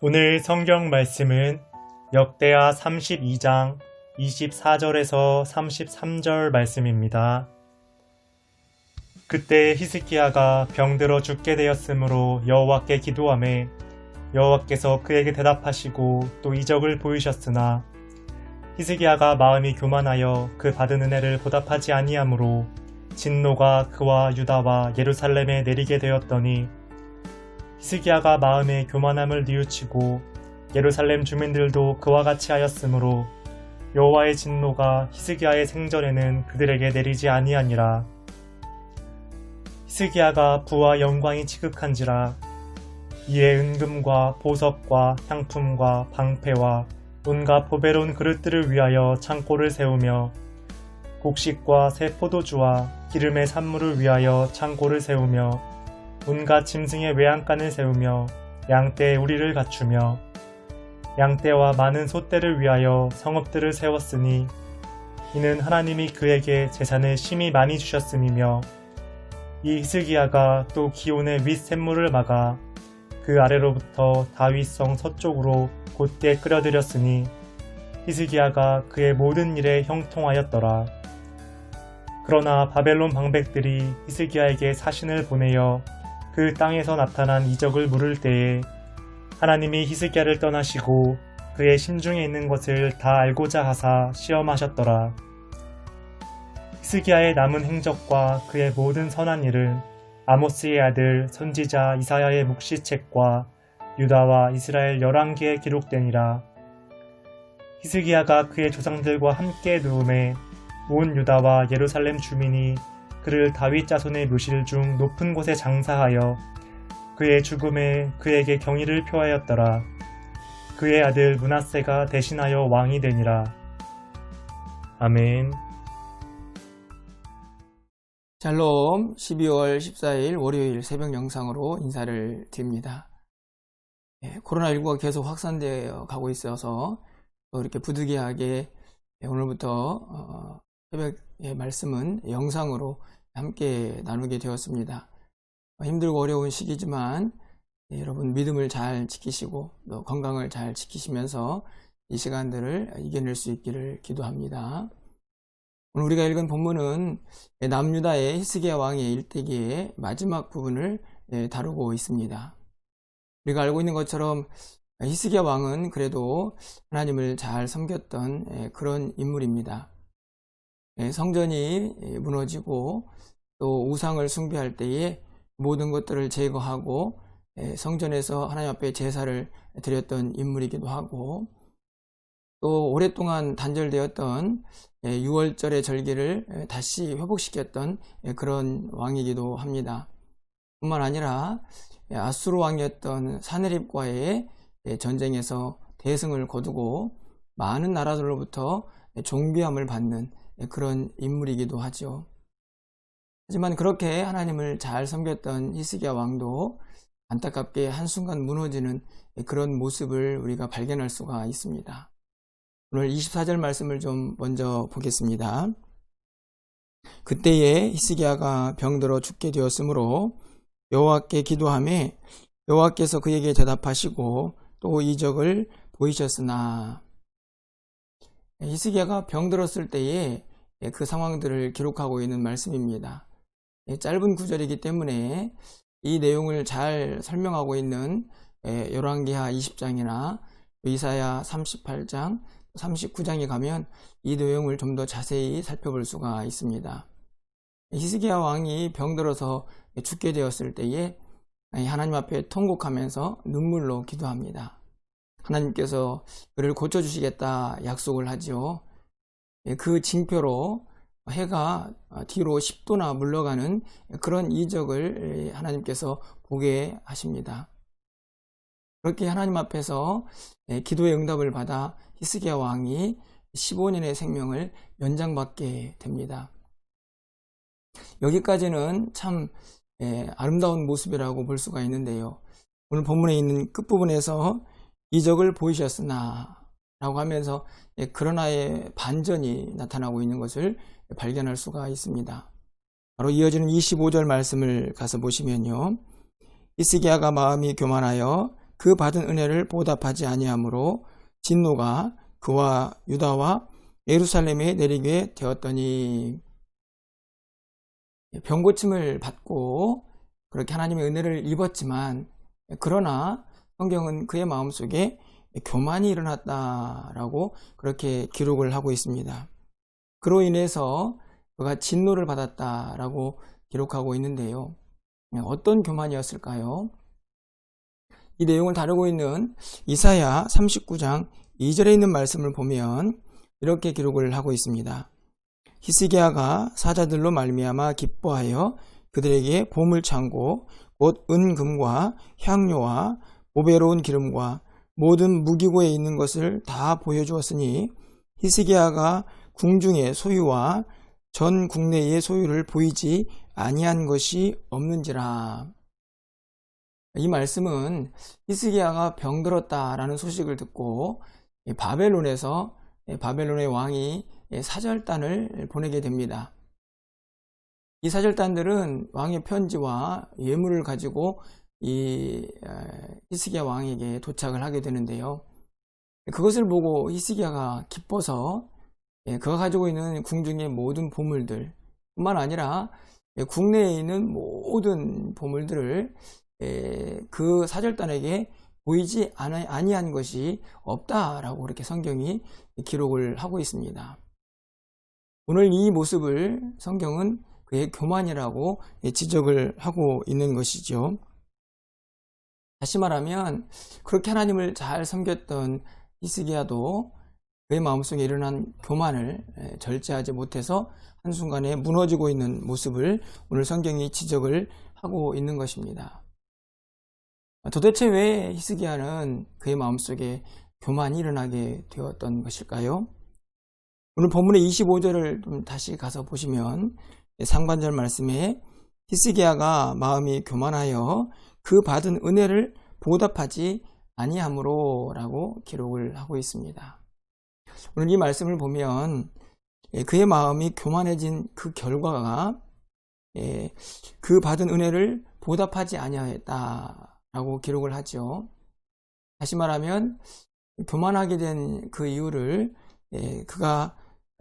오늘 성경 말씀은 역대하 32장 24절에서 33절 말씀입니다. 그때 히스기야가 병들어 죽게 되었으므로 여호와께 기도하매 여호와께서 그에게 대답하시고 또 이적을 보이셨으나 히스기야가 마음이 교만하여 그 받은 은혜를 보답하지 아니하므로 진노가 그와 유다와 예루살렘에 내리게 되었더니 히스기야가 마음의 교만함을 뉘우치고 예루살렘 주민들도 그와 같이 하였으므로 여호와의 진노가 히스기야의 생전에는 그들에게 내리지 아니하니라. 히스기야가 부와 영광이 지극한지라. 이에 은금과 보석과 향품과 방패와 온갖 보배로운 그릇들을 위하여 창고를 세우며 곡식과 새 포도주와 기름의 산물을 위하여 창고를 세우며 온갖 짐승의 외양간을 세우며 양떼의 우리를 갖추며 양떼와 많은 소떼를 위하여 성읍들을 세웠으니 이는 하나님이 그에게 재산을 심히 많이 주셨음이며 이 히스기야가 또 기온의 윗 샘물을 막아 그 아래로부터 다윗성 서쪽으로 곧게 끌어들였으니 히스기야가 그의 모든 일에 형통하였더라. 그러나 바벨론 방백들이 히스기야에게 사신을 보내어 그 땅에서 나타난 이적을 물을 때에 하나님이 히스기야를 떠나시고 그의 심중에 있는 것을 다 알고자 하사 시험하셨더라. 히스기야의 남은 행적과 그의 모든 선한 일은 아모스의 아들 선지자 이사야의 묵시책과 유다와 이스라엘 열왕기에 기록되니라. 히스기야가 그의 조상들과 함께 누움에 온 유다와 예루살렘 주민이 그를 다윗 자손의 묘실 중 높은 곳에 장사하여 그의 죽음에 그에게 경의를 표하였더라. 그의 아들 므낫세가 대신하여 왕이 되니라. 아멘. 샬롬, 12월 14일 월요일 새벽 영상으로 인사를 드립니다. 코로나19가 계속 확산되어 가고 있어서 또 이렇게 부득이하게 오늘부터 새벽의 말씀은 영상으로 함께 나누게 되었습니다. 힘들고 어려운 시기지만 여러분 믿음을 잘 지키시고 또 건강을 잘 지키시면서 이 시간들을 이겨낼 수 있기를 기도합니다. 오늘 우리가 읽은 본문은 남유다의 히스기야 왕의 일대기의 마지막 부분을 다루고 있습니다. 우리가 알고 있는 것처럼 히스기야 왕은 그래도 하나님을 잘 섬겼던 그런 인물입니다. 성전이 무너지고 또 우상을 숭배할 때에 모든 것들을 제거하고 성전에서 하나님 앞에 제사를 드렸던 인물이기도 하고 또 오랫동안 단절되었던 6월절의 절기를 다시 회복시켰던 그런 왕이기도 합니다. 뿐만 아니라 아수르 왕이었던 사느립과의 전쟁에서 대승을 거두고 많은 나라들로부터 종비함을 받는 그런 인물이기도 하죠. 하지만 그렇게 하나님을 잘 섬겼던 히스기야 왕도 안타깝게 한순간 무너지는 그런 모습을 우리가 발견할 수가 있습니다. 오늘 24절 말씀을 좀 먼저 보겠습니다. 그때에 히스기야가 병들어 죽게 되었으므로 여호와께 기도하매 여호와께서 그에게 대답하시고 또 이적을 보이셨으나. 히스기야가 병들었을 때에 그 상황들을 기록하고 있는 말씀입니다. 짧은 구절이기 때문에 이 내용을 잘 설명하고 있는 열왕기하 20장이나 이사야 38장, 39장에 가면 이 내용을 좀 더 자세히 살펴볼 수가 있습니다. 히스기야 왕이 병들어서 죽게 되었을 때에 하나님 앞에 통곡하면서 눈물로 기도합니다. 하나님께서 그를 고쳐주시겠다 약속을 하죠. 그 징표로 해가 뒤로 10도나 물러가는 그런 이적을 하나님께서 보게 하십니다. 그렇게 하나님 앞에서 기도의 응답을 받아 히스기야 왕이 15년의 생명을 연장받게 됩니다. 여기까지는 참 아름다운 모습이라고 볼 수가 있는데요. 오늘 본문에 있는 끝부분에서 이적을 보이셨으나 라고 하면서 그러나의 반전이 나타나고 있는 것을 발견할 수가 있습니다. 바로 이어지는 25절 말씀을 가서 보시면요. 히스기야가 마음이 교만하여 그 받은 은혜를 보답하지 아니하므로 진노가 그와 유다와 예루살렘에 내리게 되었더니. 병고침을 받고 그렇게 하나님의 은혜를 입었지만, 그러나 성경은 그의 마음속에 교만이 일어났다라고 그렇게 기록을 하고 있습니다. 그로 인해서 그가 진노를 받았다라고 기록하고 있는데요. 어떤 교만이었을까요? 이 내용을 다루고 있는 이사야 39장 2절에 있는 말씀을 보면 이렇게 기록을 하고 있습니다. 히스기야가 사자들로 말미암아 기뻐하여 그들에게 봄을 창고 곧 은금과 향료와 보배로운 기름과 모든 무기고에 있는 것을 다 보여주었으니 히스기야가 궁중의 소유와 전 국내의 소유를 보이지 아니한 것이 없는지라. 이 말씀은 히스기야가 병들었다라는 소식을 듣고 바벨론에서 바벨론의 왕이 사절단을 보내게 됩니다. 이 사절단들은 왕의 편지와 예물을 가지고 이 히스기야 왕에게 도착을 하게 되는데요. 그것을 보고 히스기야가 기뻐서 그가 가지고 있는 궁중의 모든 보물들 뿐만 아니라 국내에 있는 모든 보물들을 그 사절단에게 보이지 아니한 것이 없다라고 그렇게 성경이 기록을 하고 있습니다. 오늘 이 모습을 성경은 그의 교만이라고 지적을 하고 있는 것이죠. 다시 말하면 그렇게 하나님을 잘 섬겼던 히스기야도 그의 마음속에 일어난 교만을 절제하지 못해서 한순간에 무너지고 있는 모습을 오늘 성경이 지적을 하고 있는 것입니다. 도대체 왜 히스기야는 그의 마음속에 교만이 일어나게 되었던 것일까요? 오늘 본문의 25절을 좀 다시 가서 보시면 상반절 말씀에 히스기야가 마음이 교만하여 그 받은 은혜를 보답하지 아니하므로 라고 기록을 하고 있습니다. 오늘 이 말씀을 보면 그의 마음이 교만해진 그 결과가 그 받은 은혜를 보답하지 아니하였다라고 기록을 하죠. 다시 말하면 교만하게 된 그 이유를 그가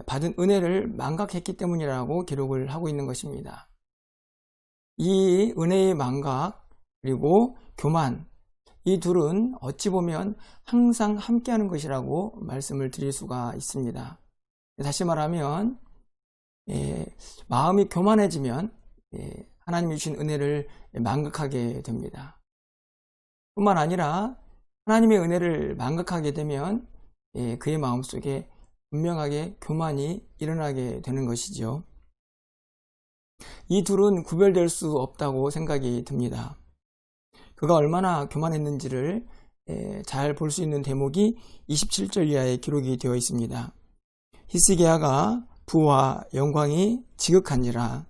받은 은혜를 망각했기 때문이라고 기록을 하고 있는 것입니다. 이 은혜의 망각 그리고 교만, 이 둘은 어찌 보면 항상 함께하는 것이라고 말씀을 드릴 수가 있습니다. 다시 말하면 마음이 교만해지면 하나님이 주신 은혜를 망각하게 됩니다. 뿐만 아니라 하나님의 은혜를 망각하게 되면 그의 마음속에 분명하게 교만이 일어나게 되는 것이죠. 이 둘은 구별될 수 없다고 생각이 듭니다. 그가 얼마나 교만했는지를 잘 볼 수 있는 대목이 27절 이하에 기록이 되어 있습니다. 히스기야가 부와 영광이 지극한지라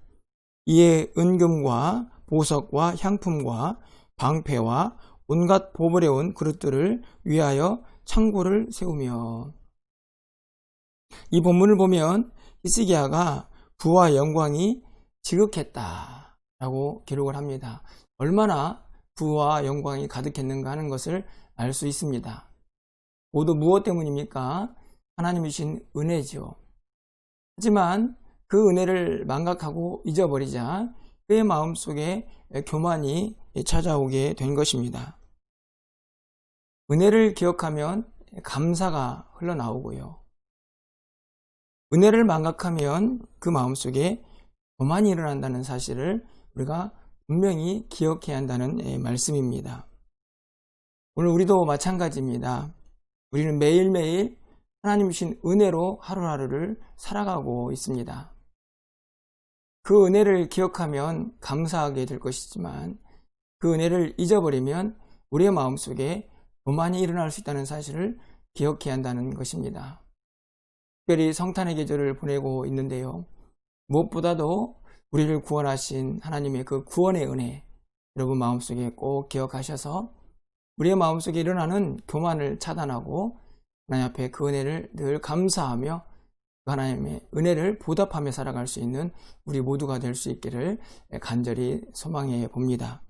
이에 은금과 보석과 향품과 방패와 온갖 보물해온 그릇들을 위하여 창고를 세우며. 이 본문을 보면 히스기야가 부와 영광이 지극했다라고 기록을 합니다. 얼마나 부와 영광이 가득했는가 하는 것을 알 수 있습니다. 모두 무엇 때문입니까? 하나님이 주신 은혜죠. 하지만 그 은혜를 망각하고 잊어버리자 그의 마음속에 교만이 찾아오게 된 것입니다. 은혜를 기억하면 감사가 흘러나오고요. 은혜를 망각하면 그 마음속에 교만이 일어난다는 사실을 우리가 분명히 기억해야 한다는 말씀입니다. 오늘 우리도 마찬가지입니다. 우리는 매일매일 하나님 주신 은혜로 하루하루를 살아가고 있습니다. 그 은혜를 기억하면 감사하게 될 것이지만 그 은혜를 잊어버리면 우리의 마음속에 교만이 일어날 수 있다는 사실을 기억해야 한다는 것입니다. 특별히 성탄의 계절을 보내고 있는데요. 무엇보다도 우리를 구원하신 하나님의 그 구원의 은혜 여러분 마음속에 꼭 기억하셔서 우리의 마음속에 일어나는 교만을 차단하고 하나님 앞에 그 은혜를 늘 감사하며 하나님의 은혜를 보답하며 살아갈 수 있는 우리 모두가 될 수 있기를 간절히 소망해 봅니다.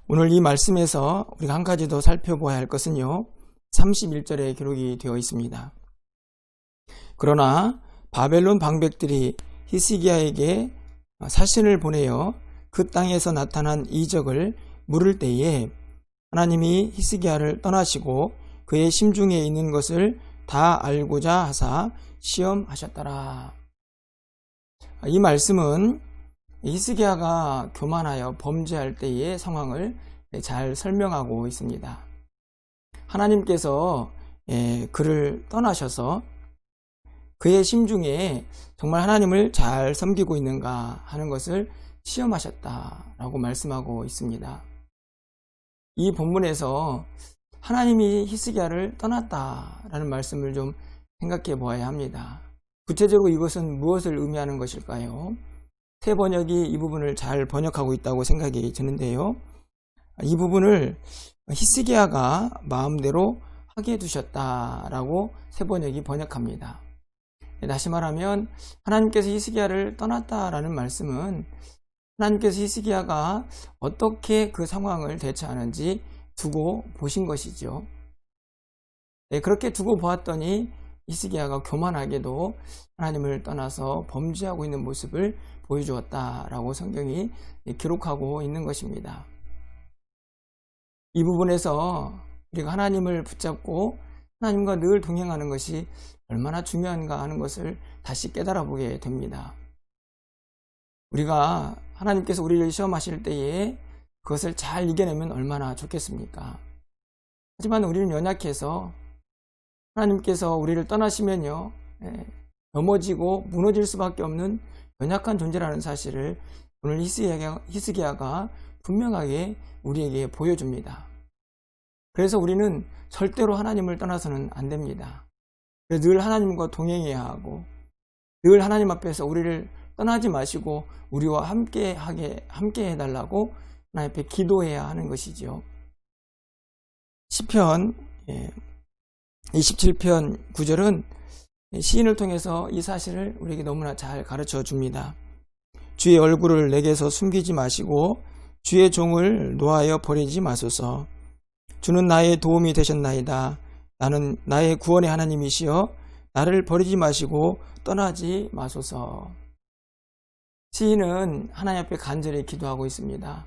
오늘 이 말씀에서 우리가 한 가지 더 살펴보아야 할 것은요, 31절에 기록이 되어 있습니다. 그러나 바벨론 방백들이 히스기야에게 사신을 보내어 그 땅에서 나타난 이적을 물을 때에 하나님이 히스기야를 떠나시고 그의 심중에 있는 것을 다 알고자 하사 시험하셨더라. 이 말씀은 히스기야가 교만하여 범죄할 때의 상황을 잘 설명하고 있습니다. 하나님께서 그를 떠나셔서 그의 심중에 정말 하나님을 잘 섬기고 있는가 하는 것을 시험하셨다라고 말씀하고 있습니다. 이 본문에서 하나님이 히스기야를 떠났다라는 말씀을 좀 생각해 보아야 합니다. 구체적으로 이것은 무엇을 의미하는 것일까요? 새 번역이 이 부분을 잘 번역하고 있다고 생각이 드는데요. 이 부분을 히스기야가 마음대로 하게 두셨다라고 새 번역이 번역합니다. 다시 말하면 하나님께서 히스기야를 떠났다라는 말씀은 하나님께서 히스기야가 어떻게 그 상황을 대처하는지 두고 보신 것이죠. 그렇게 두고 보았더니 히스기야가 교만하게도 하나님을 떠나서 범죄하고 있는 모습을 보여주었다라고 성경이 기록하고 있는 것입니다. 이 부분에서 우리가 하나님을 붙잡고 하나님과 늘 동행하는 것이 얼마나 중요한가 하는 것을 다시 깨달아 보게 됩니다. 우리가 하나님께서 우리를 시험하실 때에 그것을 잘 이겨내면 얼마나 좋겠습니까? 하지만 우리는 연약해서 하나님께서 우리를 떠나시면요, 넘어지고 무너질 수밖에 없는 연약한 존재라는 사실을 오늘 히스기야가 분명하게 우리에게 보여줍니다. 그래서 우리는 절대로 하나님을 떠나서는 안 됩니다. 늘 하나님과 동행해야 하고 늘 하나님 앞에서 우리를 떠나지 마시고 우리와 함께 해달라고 하나님 앞에 기도해야 하는 것이죠. 시편 27편 9절은 시인을 통해서 이 사실을 우리에게 너무나 잘 가르쳐 줍니다. 주의 얼굴을 내게서 숨기지 마시고 주의 종을 노하여 버리지 마소서. 주는 나의 도움이 되셨나이다. 나는 나의 구원의 하나님이시여 나를 버리지 마시고 떠나지 마소서. 시인은 하나님 앞에 간절히 기도하고 있습니다.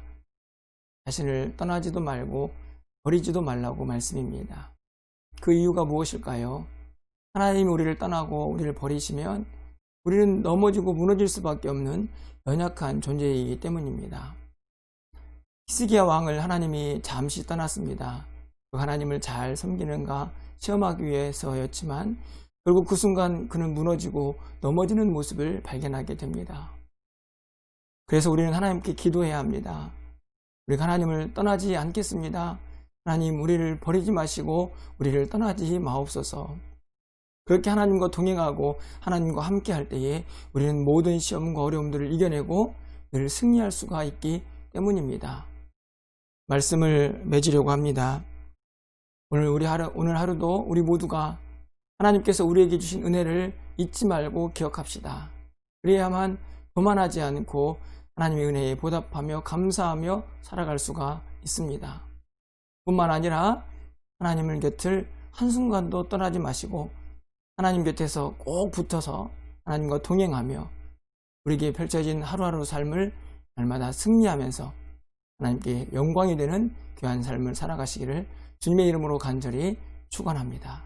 자신을 떠나지도 말고 버리지도 말라고 말씀입니다. 그 이유가 무엇일까요? 하나님이 우리를 떠나고 우리를 버리시면 우리는 넘어지고 무너질 수밖에 없는 연약한 존재이기 때문입니다. 히스기야 왕을 하나님이 잠시 떠났습니다. 그 하나님을 잘 섬기는가 시험하기 위해서였지만 결국 그 순간 그는 무너지고 넘어지는 모습을 발견하게 됩니다. 그래서 우리는 하나님께 기도해야 합니다. 우리가 하나님을 떠나지 않겠습니다. 하나님 우리를 버리지 마시고 우리를 떠나지 마옵소서. 그렇게 하나님과 동행하고 하나님과 함께 할 때에 우리는 모든 시험과 어려움들을 이겨내고 늘 승리할 수가 있기 때문입니다. 말씀을 맺으려고 합니다. 오늘 하루도 우리 모두가 하나님께서 우리에게 주신 은혜를 잊지 말고 기억합시다. 그래야만 교만하지 않고 하나님의 은혜에 보답하며 감사하며 살아갈 수가 있습니다. 뿐만 아니라 하나님을 곁을 한순간도 떠나지 마시고 하나님 곁에서 꼭 붙어서 하나님과 동행하며 우리에게 펼쳐진 하루하루 삶을 날마다 승리하면서 하나님께 영광이 되는 귀한 삶을 살아가시기를 주님의 이름으로 간절히 축원합니다.